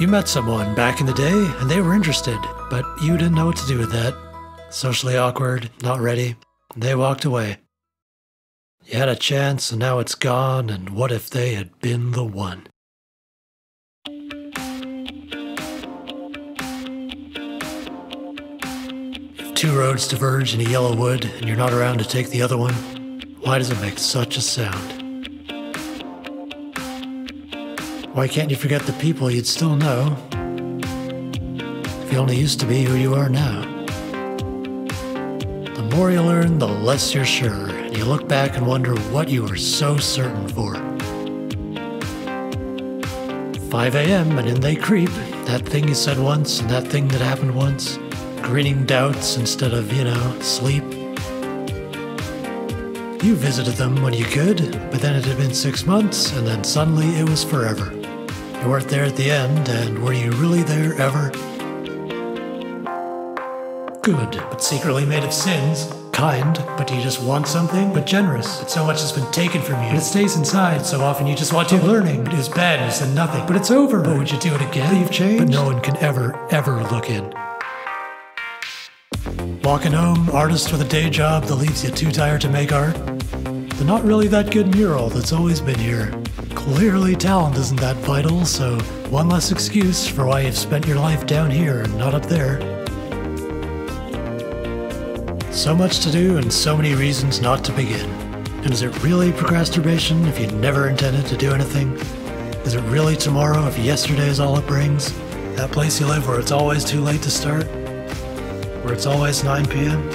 You met someone back in the day, and they were interested, but you didn't know what to do with that. Socially awkward, not ready. They walked away. You had a chance, and now it's gone, and what if they had been the one? If two roads diverge in a yellow wood, and you're not around to take the other one, why does it make such a sound? Why can't you forget the people you'd still know if you only used to be who you are now? The more you learn, the less you're sure, and you look back and wonder what you were so certain for. 5 a.m. and in they creep, that thing you said once and that thing that happened once, grinning doubts instead of, sleep. You visited them when you could, but then it had been 6 months, and then suddenly it was forever. You weren't there at the end, and were you really there ever? Good, but secretly made of sins. Kind, but do you just want something? But generous, but so much has been taken from you. But it stays inside, so often you just want to. Learning, it is bad and you said nothing. But it's over. But would you do it again? But you've changed. But no one can ever look in. Walking home, artist with a day job that leaves you too tired to make art. The not really that good mural that's always been here. Clearly talent isn't that vital, so one less excuse for why you've spent your life down here and not up there. So much to do and so many reasons not to begin. And is it really procrastination if you never intended to do anything? Is it really tomorrow if yesterday is all it brings? That place you live where it's always too late to start? Where it's always 9 p.m.?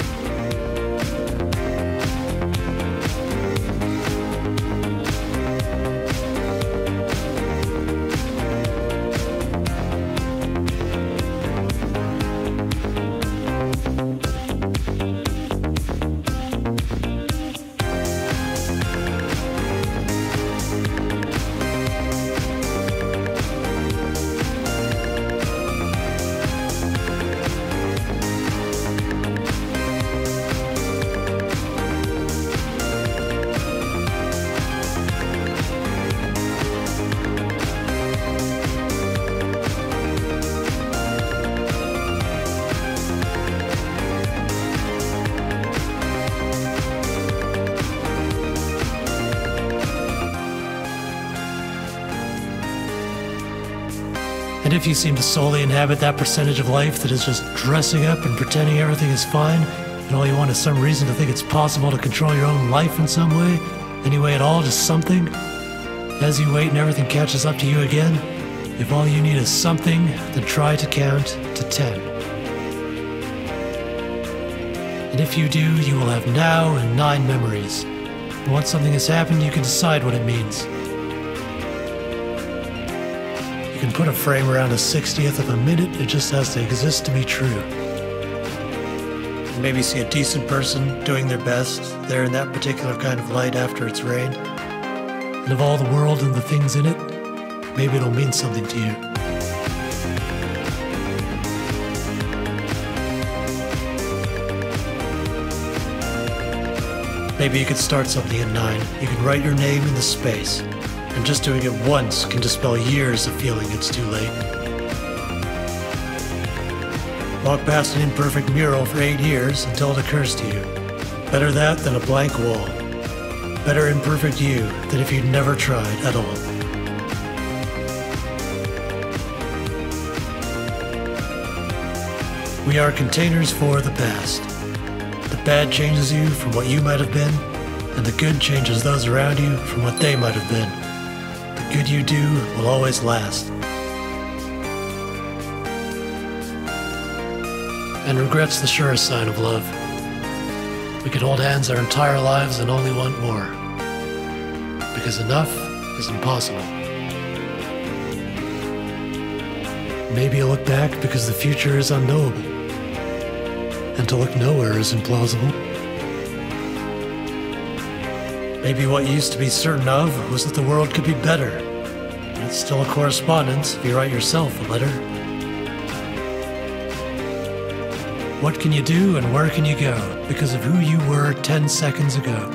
And if you seem to solely inhabit that percentage of life that is just dressing up and pretending everything is fine, and all you want is some reason to think it's possible to control your own life in some way, any way at all, just something, as you wait and everything catches up to you again, if all you need is something, then try to count to 10. And if you do, you will have now and 9 memories. And once something has happened, you can decide what it means. You can put a frame around a 60th of a minute, it just has to exist to be true. And maybe see a decent person doing their best, there in that particular kind of light after it's rained. And of all the world and the things in it, maybe it'll mean something to you. Maybe you could start something at 9. You can write your name in the space. And just doing it once can dispel years of feeling it's too late. Walk past an imperfect mural for 8 years until it occurs to you. Better that than a blank wall. Better imperfect you than if you'd never tried at all. We are containers for the past. The bad changes you from what you might have been, and the good changes those around you from what they might have been. The good you do will always last. And regret's the surest sign of love. We can hold hands our entire lives and only want more. Because enough is impossible. Maybe you look back because the future is unknowable. And to look nowhere is implausible. Maybe what you used to be certain of was that the world could be better. And it's still a correspondence if you write yourself a letter. What can you do and where can you go because of who you were 10 seconds ago?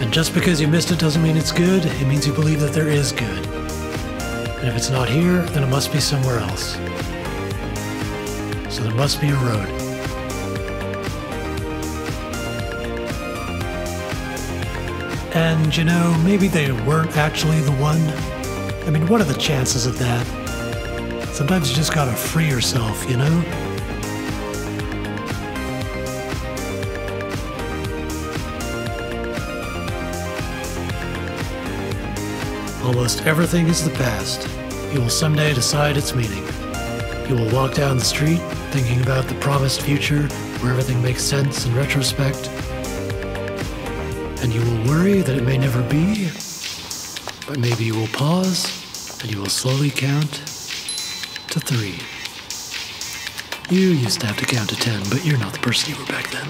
And just because you missed it doesn't mean it's good, it means you believe that there is good. And if it's not here, then it must be somewhere else. So there must be a road. And you know, maybe they weren't actually the one. I mean, what are the chances of that? Sometimes you just gotta free yourself, you know? Almost everything is the past. You will someday decide its meaning. You will walk down the street thinking about the promised future where everything makes sense in retrospect. And you will worry that it may never be, but maybe you will pause and you will slowly count to 3. You used to have to count to 10, but you're not the person you were back then.